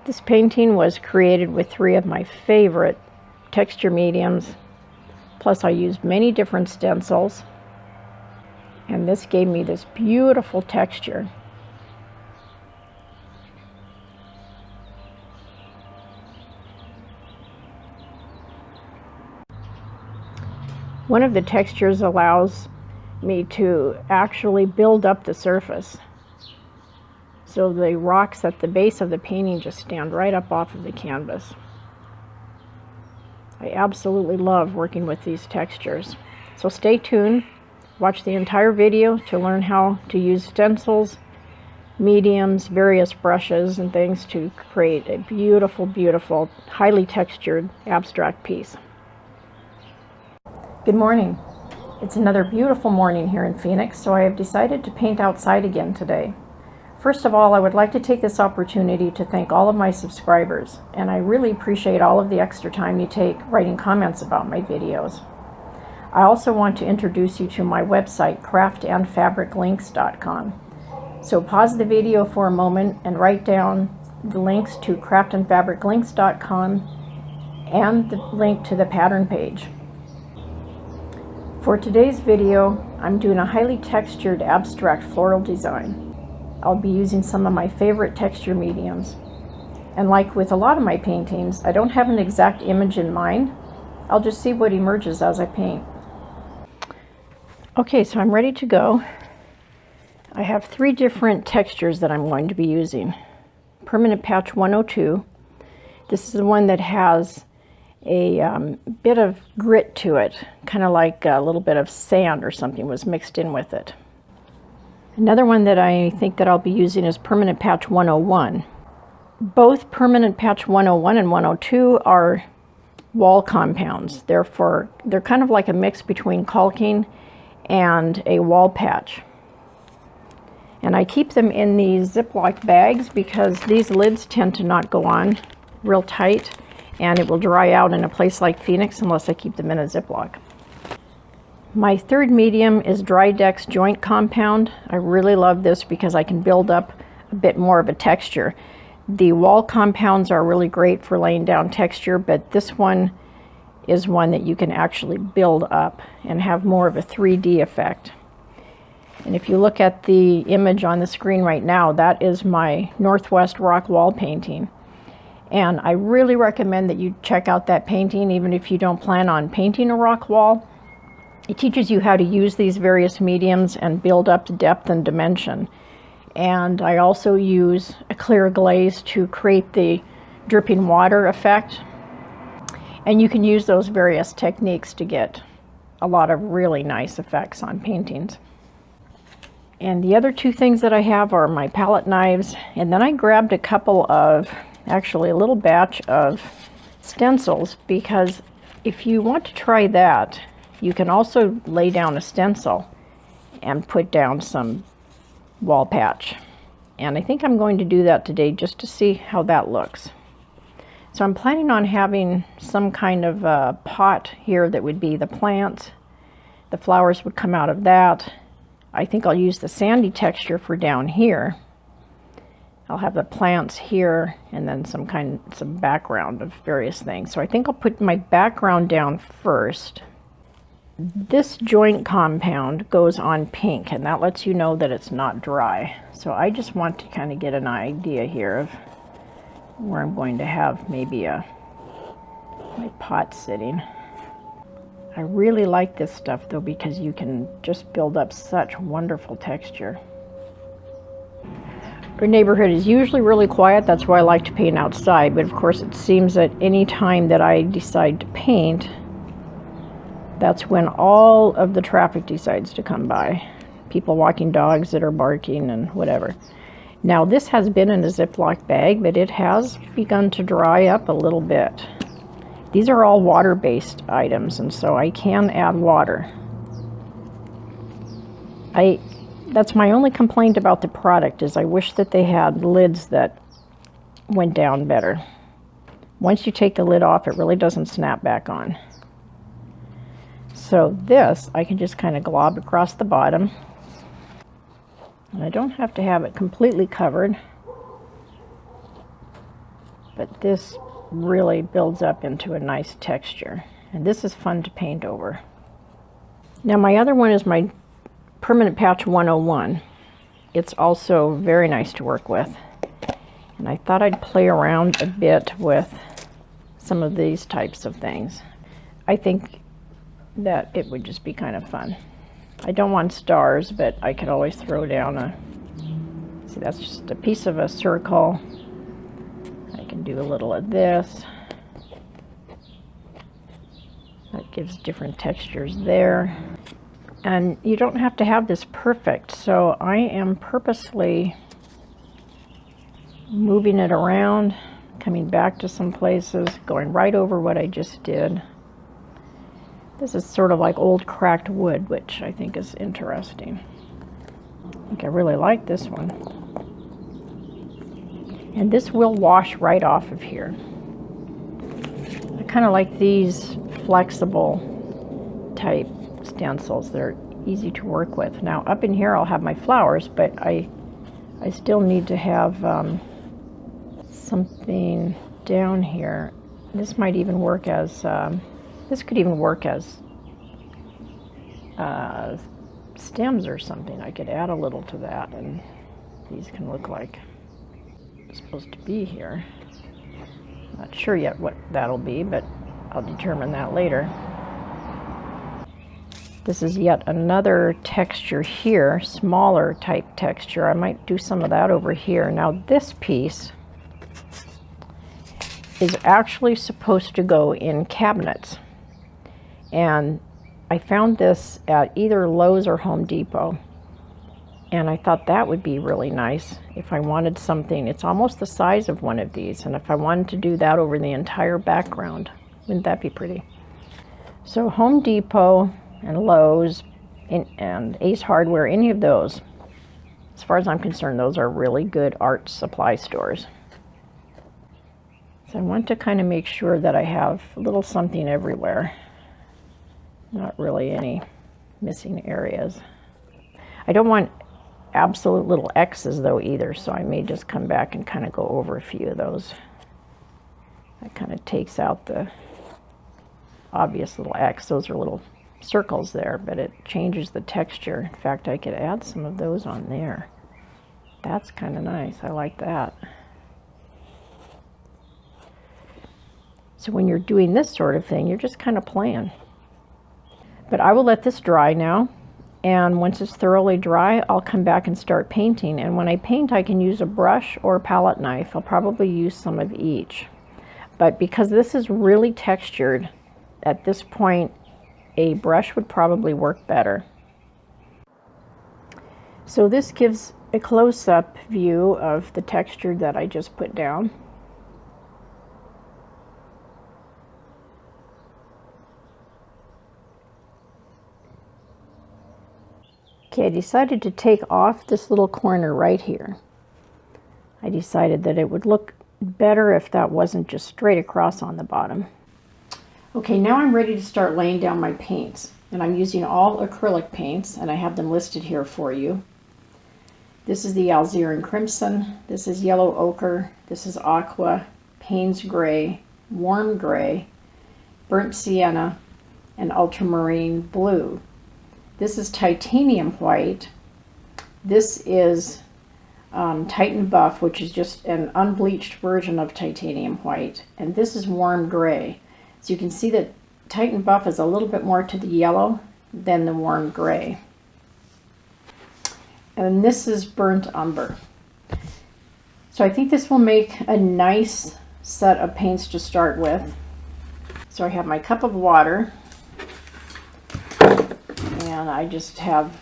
This painting was created with 3 of my favorite texture mediums, plus I used many different stencils, and this gave me this beautiful texture. One of the textures allows me to actually build up the surface. So the rocks at the base of the painting just stand right up off of the canvas. I absolutely love working with these textures. So stay tuned, watch the entire video to learn how to use stencils, mediums, various brushes and things to create a beautiful, beautiful, highly textured abstract piece. Good morning. It's another beautiful morning here in Phoenix, so I have decided to paint outside again today. First of all, I would like to take this opportunity to thank all of my subscribers, and I really appreciate all of the extra time you take writing comments about my videos. I also want to introduce you to my website, craftandfabriclinks.com. So pause the video for a moment and write down the links to craftandfabriclinks.com and the link to the pattern page. For today's video, I'm doing a highly textured abstract floral design. I'll be using some of my favorite texture mediums. And like with a lot of my paintings, I don't have an exact image in mind. I'll just see what emerges as I paint. Okay, so I'm ready to go. I have 3 different textures that I'm going to be using. Permanent Patch 102. This is the one that has a bit of grit to it, kind of like a little bit of sand or something was mixed in with it. Another one that I think that I'll be using is Permanent Patch 101. Both Permanent Patch 101 and 102 are wall compounds. They're kind of like a mix between caulking and a wall patch. And I keep them in these Ziploc bags because these lids tend to not go on real tight, and it will dry out in a place like Phoenix unless I keep them in a Ziploc. My third medium is Dry Dex Joint Compound. I really love this because I can build up a bit more of a texture. The wall compounds are really great for laying down texture, but this one is one that you can actually build up and have more of a 3D effect. And if you look at the image on the screen right now, that is my Northwest rock wall painting. And I really recommend that you check out that painting even if you don't plan on painting a rock wall. It teaches you how to use these various mediums and build up the depth and dimension. And I also use a clear glaze to create the dripping water effect. And you can use those various techniques to get a lot of really nice effects on paintings. And the other 2 things that I have are my palette knives, and then I grabbed a couple of, actually a little batch of stencils, because if you want to try that, you can also lay down a stencil and put down some wall patch. And I think I'm going to do that today just to see how that looks. So I'm planning on having some kind of a pot here that would be the plants. The flowers would come out of that. I think I'll use the sandy texture for down here. I'll have the plants here and then some background of various things. So I think I'll put my background down first. This joint compound goes on pink, and that lets you know that it's not dry. So I just want to kind of get an idea here of where I'm going to have maybe my pot sitting. I really like this stuff though because you can just build up such wonderful texture. Our neighborhood is usually really quiet, that's why I like to paint outside, but of course it seems that any time that I decide to paint, that's when all of the traffic decides to come by. People walking dogs that are barking and whatever. Now this has been in a Ziploc bag, but it has begun to dry up a little bit. These are all water-based items, and so I can add water. That's my only complaint about the product, is I wish that they had lids that went down better. Once you take the lid off, it really doesn't snap back on. So this, I can just kind of glob across the bottom. And I don't have to have it completely covered. but this really builds up into a nice texture. And this is fun to paint over. Now my other one is my Permanent Patch 101. It's also very nice to work with. And I thought I'd play around a bit with some of these types of things. I think that it would just be kind of fun. I don't want stars, but I could always throw down a, see, that's just a piece of a circle. I can do a little of this. That gives different textures there. And you don't have to have this perfect, so I am purposely moving it around, coming back to some places, going right over what I just did. This is sort of like old cracked wood, which I think is interesting. I think I really like this one. And this will wash right off of here. I kind of like these flexible type stencils. They're easy to work with. Now up in here I'll have my flowers, but I still need to have something down here. This might even work as, this could even work as stems or something. I could add a little to that, and these can look like it's supposed to be here. Not sure yet what that'll be, but I'll determine that later. This is yet another texture here, smaller type texture. I might do some of that over here. Now this piece is actually supposed to go in cabinets. And I found this at either Lowe's or Home Depot. And I thought that would be really nice if I wanted something. It's almost the size of one of these. And if I wanted to do that over the entire background, wouldn't that be pretty? So Home Depot and Lowe's and Ace Hardware, any of those, as far as I'm concerned, those are really good art supply stores. So I want to kind of make sure that I have a little something everywhere. Not really any missing areas. I don't want absolute little X's though either, so I may just come back and kind of go over a few of those. That kind of takes out the obvious little X. Those are little circles there, but it changes the texture. In fact, I could add some of those on there. That's kind of nice. I like that. So when you're doing this sort of thing, you're just kind of playing. But I will let this dry now, and once it's thoroughly dry, I'll come back and start painting. And when I paint, I can use a brush or a palette knife. I'll probably use some of each. But because this is really textured, at this point, a brush would probably work better. So this gives a close-up view of the texture that I just put down. Okay, I decided to take off this little corner right here. I decided that it would look better if that wasn't just straight across on the bottom. Okay, now I'm ready to start laying down my paints. And I'm using all acrylic paints, and I have them listed here for you. This is the Alizarin Crimson, this is Yellow Ochre, this is Aqua, Payne's Gray, Warm Gray, Burnt Sienna, and Ultramarine Blue. This is Titanium White. This is Titan Buff, which is just an unbleached version of Titanium White. And this is Warm Gray. So you can see that Titan Buff is a little bit more to the yellow than the Warm Gray. And this is Burnt Umber. So I think this will make a nice set of paints to start with. So I have my cup of water. And I just have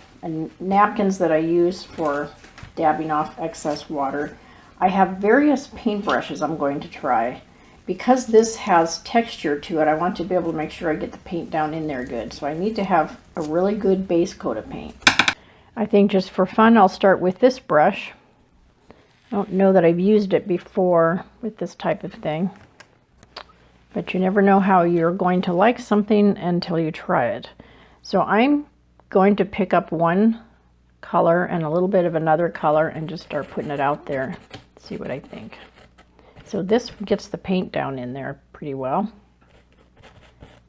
napkins that I use for dabbing off excess water. I have various paintbrushes I'm going to try. Because this has texture to it, I want to be able to make sure I get the paint down in there good. So I need to have a really good base coat of paint. I think just for fun, I'll start with this brush. I don't know that I've used it before with this type of thing. But you never know how you're going to like something until you try it. So I'm going to pick up one color and a little bit of another color and just start putting it out there. See what I think. So this gets the paint down in there pretty well.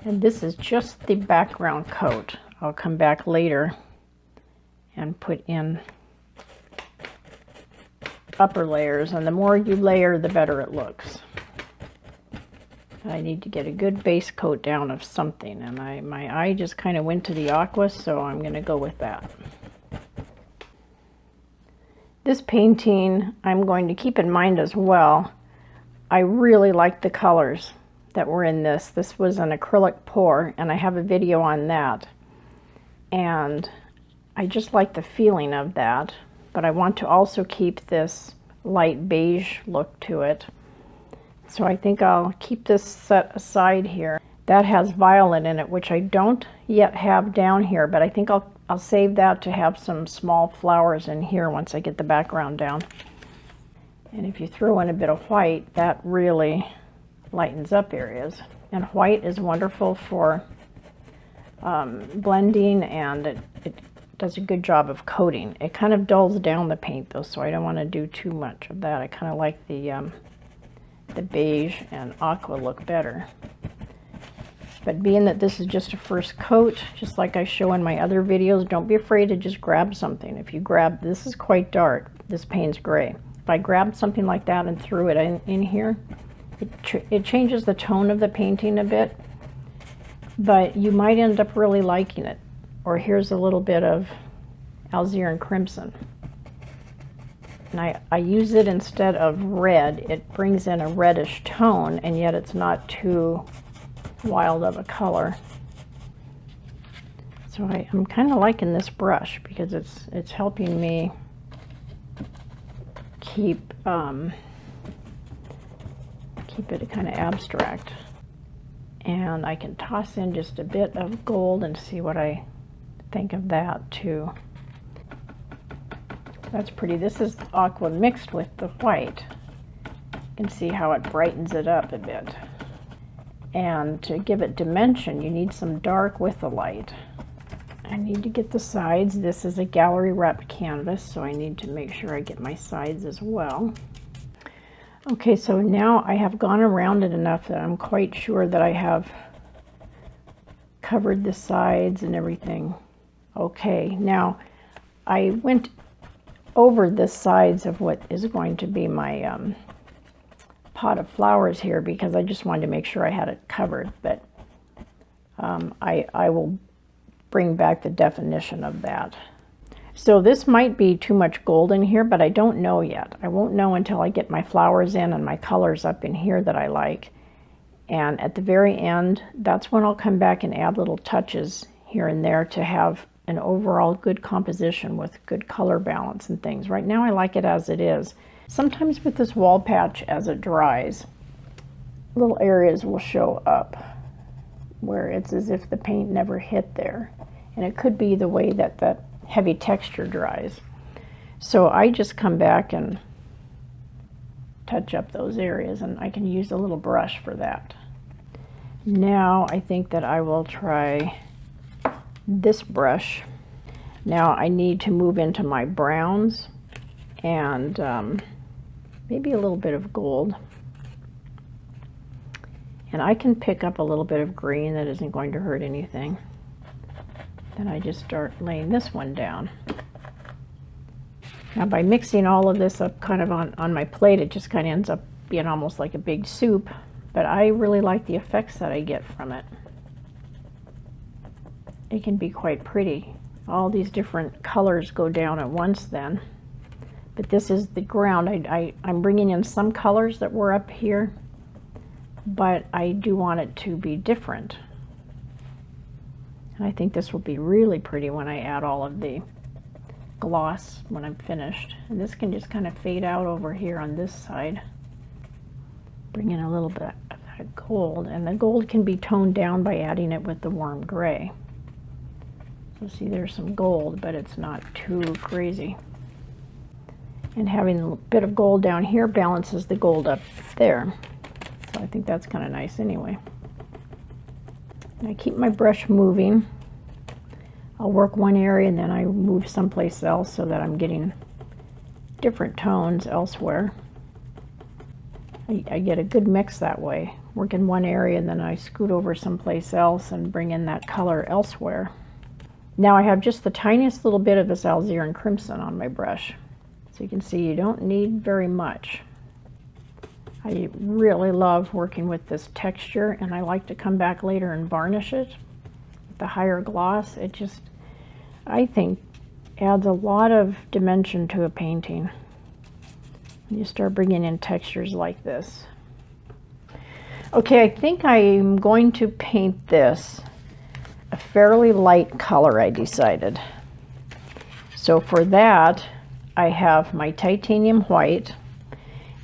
And this is just the background coat. I'll come back later and put in upper layers, and the more you layer, the better it looks. I need to get a good base coat down of something, and my eye just kind of went to the aqua, so I'm going to go with that. This painting I'm going to keep in mind as well. I really like the colors that were in this. This was an acrylic pour, and I have a video on that. And I just like the feeling of that, but I want to also keep this light beige look to it. So I think I'll keep this set aside here. That has violet in it, which I don't yet have down here, but I think I'll save that to have some small flowers in here once I get the background down. And if you throw in a bit of white, that really lightens up areas. And white is wonderful for blending, and it does a good job of coating. It kind of dulls down the paint though, so I don't want to do too much of that. I kind of like the beige and aqua look better. But being that this is just a first coat, just like I show in my other videos, don't be afraid to just grab something. If you grab, this is quite dark, this paint's gray. If I grabbed something like that and threw it in here, it changes the tone of the painting a bit, but you might end up really liking it. Or here's a little bit of alizarin crimson. And I use it instead of red. It brings in a reddish tone, and yet it's not too wild of a color. So I'm kind of liking this brush because it's helping me keep it kind of abstract. And I can toss in just a bit of gold and see what I think of that too. That's pretty. This is aqua mixed with the white. You can see how it brightens it up a bit. And to give it dimension, you need some dark with the light. I need to get the sides. This is a gallery wrapped canvas, so I need to make sure I get my sides as well. Okay, so now I have gone around it enough that I'm quite sure that I have covered the sides and everything. Okay, now I went over the sides of what is going to be my pot of flowers here because I just wanted to make sure I had it covered, but I will bring back the definition of that. So this might be too much gold in here, but I don't know yet. I won't know until I get my flowers in and my colors up in here that I like. And at the very end, that's when I'll come back and add little touches here and there to have an overall good composition with good color balance and things. Right now I like it as it is. Sometimes with this wall patch, as it dries, little areas will show up where it's as if the paint never hit there. And it could be the way that the heavy texture dries. So I just come back and touch up those areas, and I can use a little brush for that. Now I think that I will try this brush. Now I need to move into my browns and maybe a little bit of gold. And I can pick up a little bit of green. That isn't going to hurt anything. Then I just start laying this one down. Now by mixing all of this up kind of on my plate, it just kind of ends up being almost like a big soup, but I really like the effects that I get from it. It can be quite pretty. All these different colors go down at once then. But this is the ground. I'm bringing in some colors that were up here, but I do want it to be different. And I think this will be really pretty when I add all of the gloss when I'm finished. And this can just kind of fade out over here on this side. Bring in a little bit of that gold, and the gold can be toned down by adding it with the warm gray. So see, there's some gold, but it's not too crazy. And having a bit of gold down here balances the gold up there. So I think that's kind of nice anyway. And I keep my brush moving. I'll work one area and then I move someplace else so that I'm getting different tones elsewhere. I get a good mix that way. Work in one area and then I scoot over someplace else and bring in that color elsewhere. Now I have just the tiniest little bit of this alizarin crimson on my brush. So you can see you don't need very much. I really love working with this texture, and I like to come back later and varnish it with the higher gloss. It just, I think, adds a lot of dimension to a painting. You start bringing in textures like this. Okay, I think I'm going to paint this a fairly light color, I decided. So for that, I have my titanium white,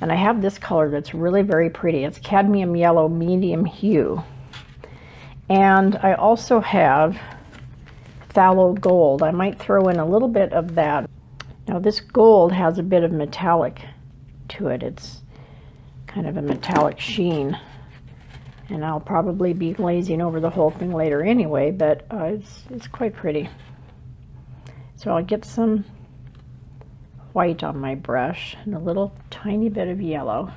and I have this color that's really very pretty. It's cadmium yellow medium hue. And I also have phthalo gold. I might throw in a little bit of that. Now this gold has a bit of metallic to it. It's kind of a metallic sheen. And I'll probably be glazing over the whole thing later anyway, but it's quite pretty. So I'll get some white on my brush and a little tiny bit of yellow.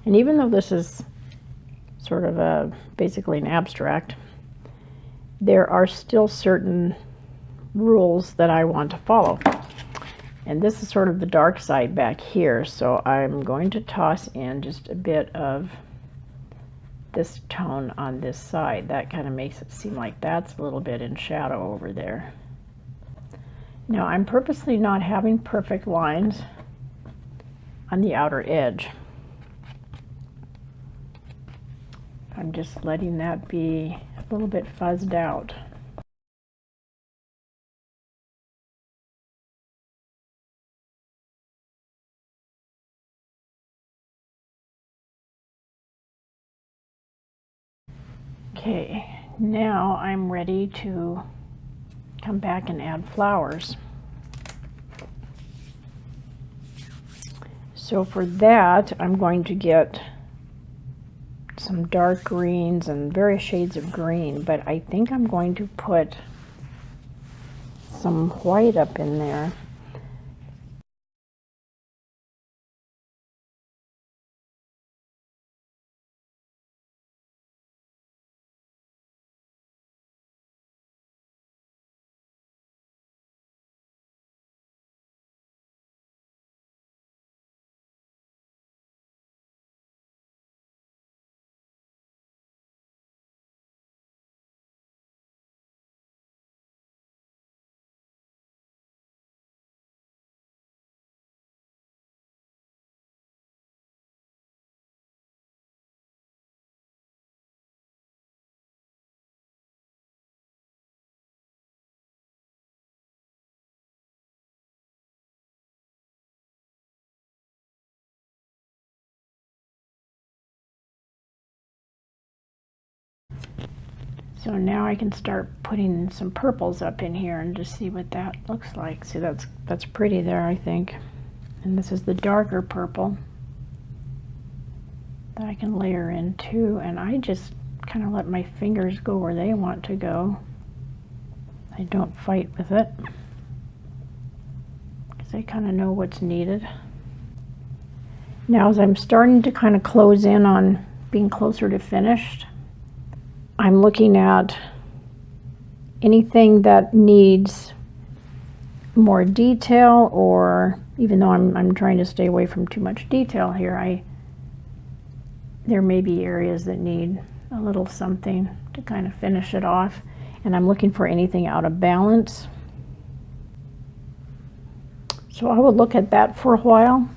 And even though this is sort of basically an abstract, there are still certain rules that I want to follow. And this is sort of the dark side back here, so I'm going to toss in just a bit of this tone on this side. That kind of makes it seem like that's a little bit in shadow over there. Now I'm purposely not having perfect lines on the outer edge. I'm just letting that be a little bit fuzzed out. Okay, now I'm ready to come back and add flowers. So for that, I'm going to get some dark greens and various shades of green, but I think I'm going to put some white up in there. So now I can start putting some purples up in here and just see what that looks like. See, that's pretty there, I think. And this is the darker purple that I can layer in too. And I just kind of let my fingers go where they want to go. I don't fight with it because I kind of know what's needed. Now as I'm starting to kind of close in on being closer to finished, I'm looking at anything that needs more detail, or even though I'm trying to stay away from too much detail here, there may be areas that need a little something to kind of finish it off, and I'm looking for anything out of balance. So I will look at that for a while.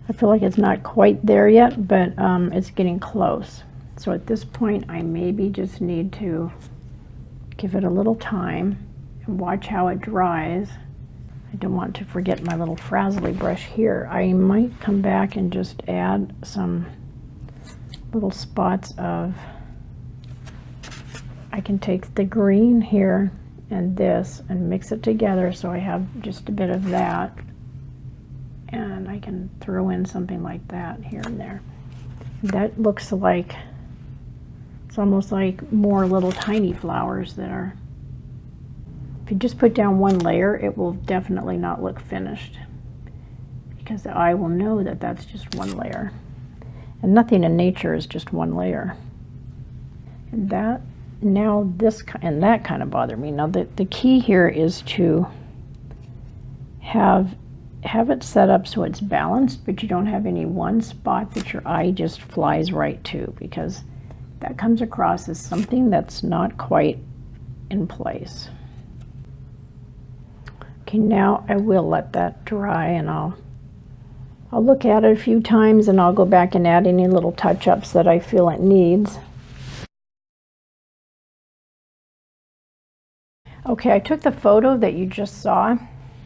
I feel like it's not quite there yet, but it's getting close. So at this point, I maybe just need to give it a little time and watch how it dries. I don't want to forget my little frazzly brush here. I might come back and just add some little spots of, I can take the green here and this and mix it together so I have just a bit of that. And I can throw in something like that here and there. That looks like, it's almost like more little tiny flowers that are, if you just put down one layer, it will definitely not look finished, because the eye will know that that's just one layer. And nothing in nature is just one layer. And that, now this, and that kind of bothered me. Now the key here is to have it set up so it's balanced, but you don't have any one spot that your eye just flies right to, because that comes across as something that's not quite in place. Okay, now I will let that dry, and I'll look at it a few times, and I'll go back and add any little touch-ups that I feel it needs. Okay, I took the photo that you just saw.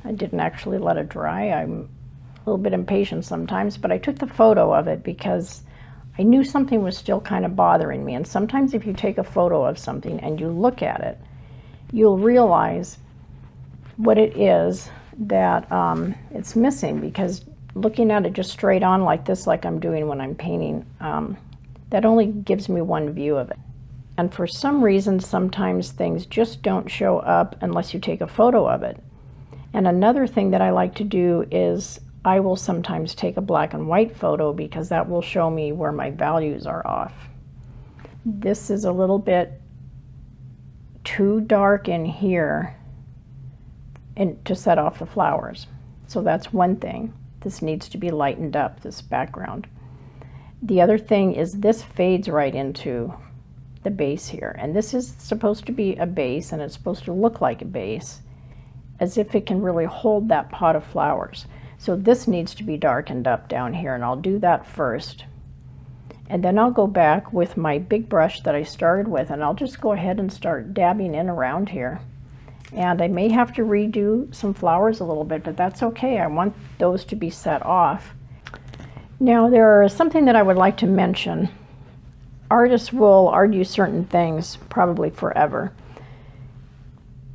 I didn't actually let it dry. I'm a little bit impatient sometimes, but I took the photo of it because I knew something was still kind of bothering me. And sometimes if you take a photo of something and you look at it, you'll realize what it is that it's missing, because looking at it just straight on like this, like I'm doing when I'm painting, that only gives me one view of it. And for some reason, sometimes things just don't show up unless you take a photo of it. And another thing that I like to do is I will sometimes take a black and white photo, because that will show me where my values are off. This is a little bit too dark in here and to set off the flowers. So that's one thing. This needs to be lightened up, this background. The other thing is this fades right into the base here. And this is supposed to be a base, and it's supposed to look like a base, as if it can really hold that pot of flowers. So this needs to be darkened up down here, and I'll do that first. And then I'll go back with my big brush that I started with, and I'll just go ahead and start dabbing in around here. And I may have to redo some flowers a little bit, but that's okay. I want those to be set off. Now there is something that I would like to mention. Artists will argue certain things probably forever.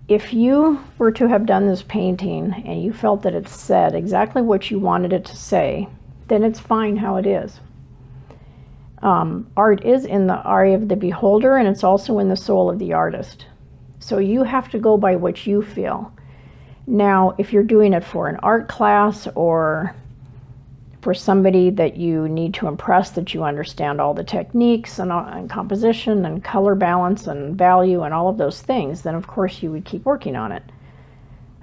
If you were to have done this painting and you felt that it said exactly what you wanted it to say, then it's fine how it is. Art is in the eye of the beholder, and it's also in the soul of the artist. So you have to go by what you feel. Now, if you're doing it for an art class or for somebody that you need to impress, that you understand all the techniques and composition and color balance and value and all of those things, then of course you would keep working on it.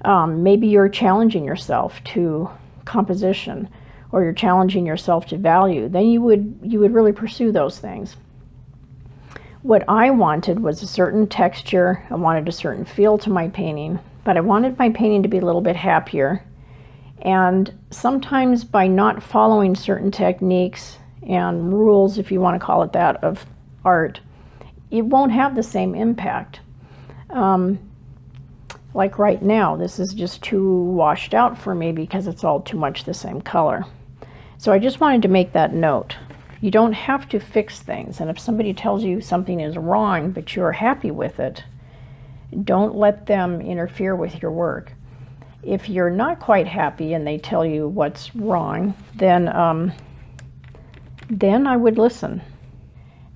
Maybe you're challenging yourself to composition, or you're challenging yourself to value, then you would really pursue those things. What I wanted was a certain texture. I wanted a certain feel to my painting, but I wanted my painting to be a little bit happier. And sometimes by not following certain techniques and rules, if you want to call it that, of art, it won't have the same impact. Like right now, this is just too washed out for me because it's all too much the same color. So I just wanted to make that note. You don't have to fix things, and if somebody tells you something is wrong but you're happy with it, don't let them interfere with your work. If you're not quite happy and they tell you what's wrong, then I would listen.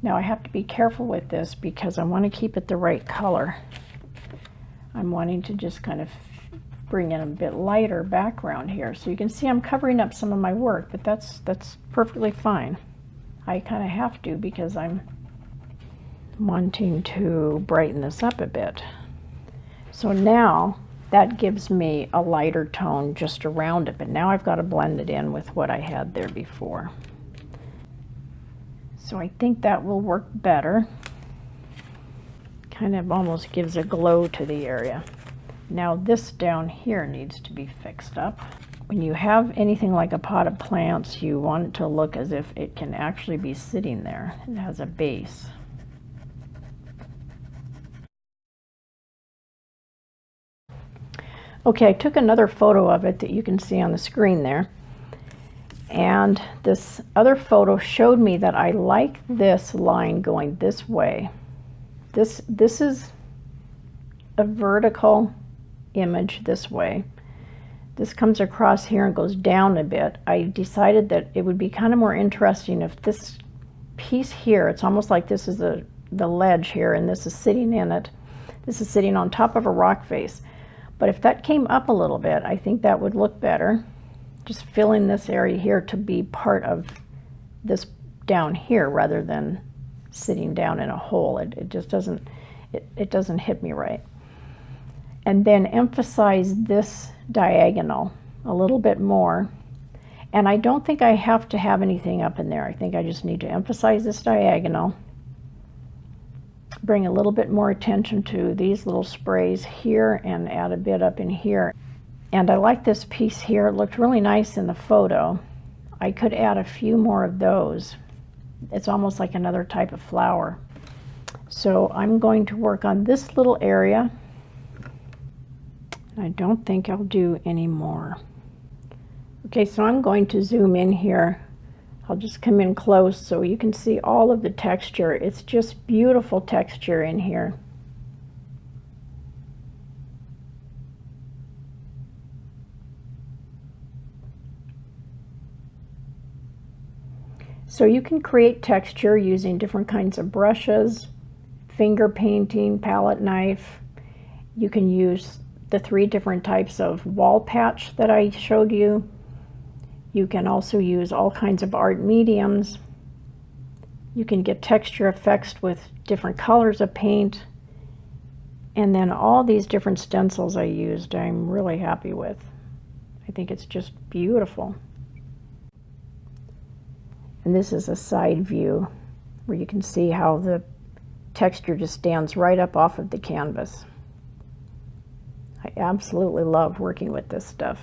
Now I have to be careful with this because I want to keep it the right color. I'm wanting to just kind of bring in a bit lighter background here. So you can see I'm covering up some of my work, but that's perfectly fine. I kind of have to because I'm wanting to brighten this up a bit. So now that gives me a lighter tone just around it, but now I've got to blend it in with what I had there before. So I think that will work better. Kind of almost gives a glow to the area. Now this down here needs to be fixed up. When you have anything like a pot of plants, you want it to look as if it can actually be sitting there. It has a base. Okay, I took another photo of it that you can see on the screen there. And this other photo showed me that I like this line going this way. This is a vertical image this way. this comes across here and goes down a bit. I decided that it would be kind of more interesting if this piece here, it's almost like this is the ledge here and this is sitting in it. This is sitting on top of a rock face. But if that came up a little bit, I think that would look better. Just filling this area here to be part of this down here rather than sitting down in a hole. It just doesn't, it doesn't hit me right. And then emphasize this diagonal a little bit more. And I don't think I have to have anything up in there. I think I just need to emphasize this diagonal, bring a little bit more attention to these little sprays here and add a bit up in here. And I like this piece here. It looked really nice in the photo. I could add a few more of those. It's almost like another type of flower. So I'm going to work on this little area. I don't think I'll do any more. Okay, so I'm going to zoom in here. I'll just come in close so you can see all of the texture. It's just beautiful texture in here. So you can create texture using different kinds of brushes, finger painting, palette knife. You can use the 3 different types of wall patch that I showed you. You can also use all kinds of art mediums. You can get texture effects with different colors of paint. And then all these different stencils I used, I'm really happy with. I think it's just beautiful. And this is a side view where you can see how the texture just stands right up off of the canvas. I absolutely love working with this stuff.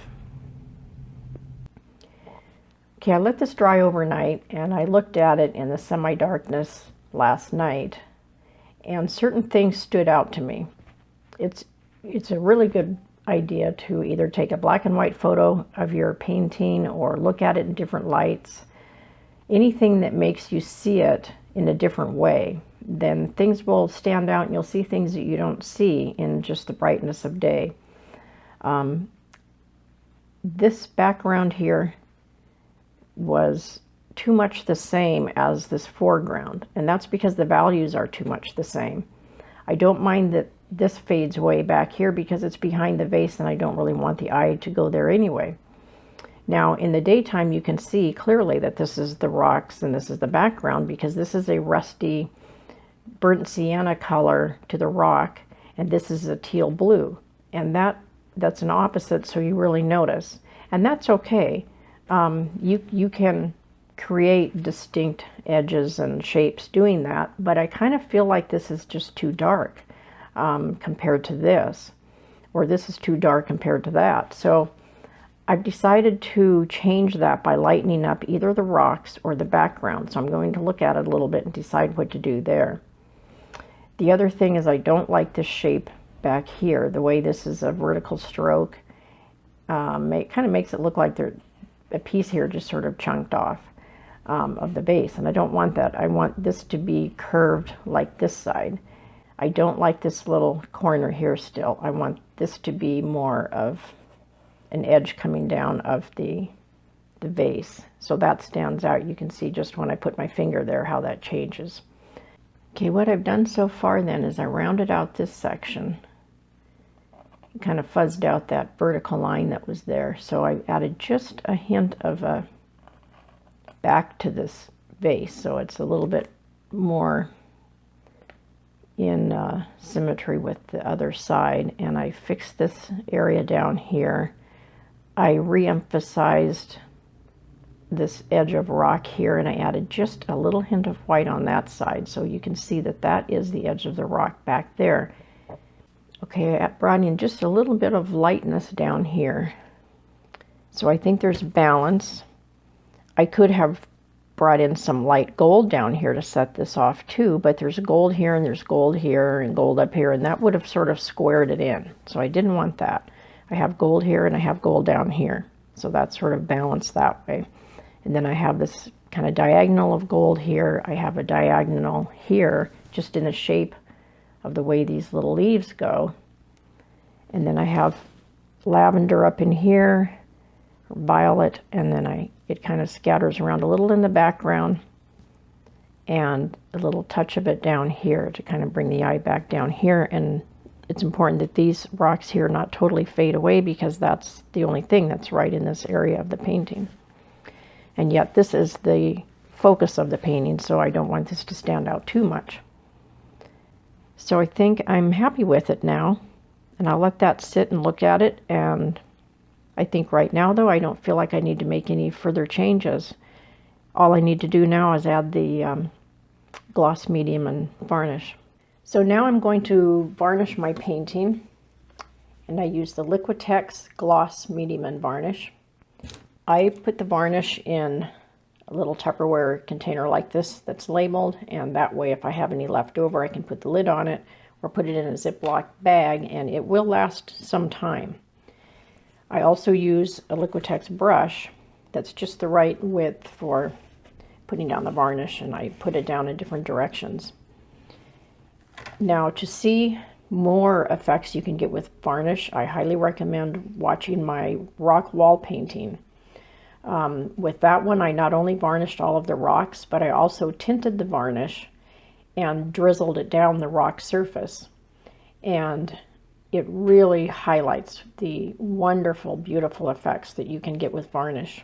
Okay, I let this dry overnight and I looked at it in the semi-darkness last night and certain things stood out to me. It's a really good idea to either take a black and white photo of your painting or look at it in different lights. Anything that makes you see it in a different way, then things will stand out and you'll see things that you don't see in just the brightness of day. This background here was too much the same as this foreground, and that's because the values are too much the same. I don't mind that this fades way back here because it's behind the vase and I don't really want the eye to go there anyway. Now in the daytime you can see clearly that this is the rocks and this is the background because this is a rusty burnt sienna color to the rock and this is a teal blue, and that's an opposite, so you really notice, and that's okay. You can create distinct edges and shapes doing that, but I kind of feel like this is just too dark compared to this, or this is too dark compared to that. So I've decided to change that by lightening up either the rocks or the background. So I'm going to look at it a little bit and decide what to do there. The other thing is I don't like this shape back here. The way this is a vertical stroke, it kind of makes it look like a piece here just sort of chunked off of the base. And I don't want that. I want this to be curved like this side. I don't like this little corner here still. I want this to be more of an edge coming down of the vase. So that stands out. You can see just when I put my finger there how that changes. Okay, what I've done so far then is I rounded out this section, kind of fuzzed out that vertical line that was there. So I added just a hint of a back to this vase, so it's a little bit more in symmetry with the other side. And I fixed this area down here. I re-emphasized this edge of rock here, and I added just a little hint of white on that side, so you can see that that is the edge of the rock back there. Okay, I brought in just a little bit of lightness down here, so I think there's balance. I could have brought in some light gold down here to set this off too, but there's gold here and there's gold here and gold up here, and that would have sort of squared it in, so I didn't want that. I have gold here and I have gold down here, so that's sort of balanced that way. And then I have this kind of diagonal of gold here. I have a diagonal here just in the shape of the way these little leaves go. And then I have lavender up in here, violet, and then it kind of scatters around a little in the background, and a little touch of it down here to kind of bring the eye back down here. And it's important that these rocks here not totally fade away, because that's the only thing that's right in this area of the painting. And yet this is the focus of the painting, so I don't want this to stand out too much. So I think I'm happy with it now, and I'll let that sit and look at it. And I think right now, though, I don't feel like I need to make any further changes. All I need to do now is add the gloss medium and varnish. So now I'm going to varnish my painting, and I use the Liquitex gloss medium and varnish. I put the varnish in a little Tupperware container like this that's labeled, and that way if I have any left over I can put the lid on it or put it in a Ziploc bag, and it will last some time. I also use a Liquitex brush that's just the right width for putting down the varnish, and I put it down in different directions. Now, to see more effects you can get with varnish, I highly recommend watching my rock wall painting. With that one, I not only varnished all of the rocks, but I also tinted the varnish and drizzled it down the rock surface. And it really highlights the wonderful, beautiful effects that you can get with varnish.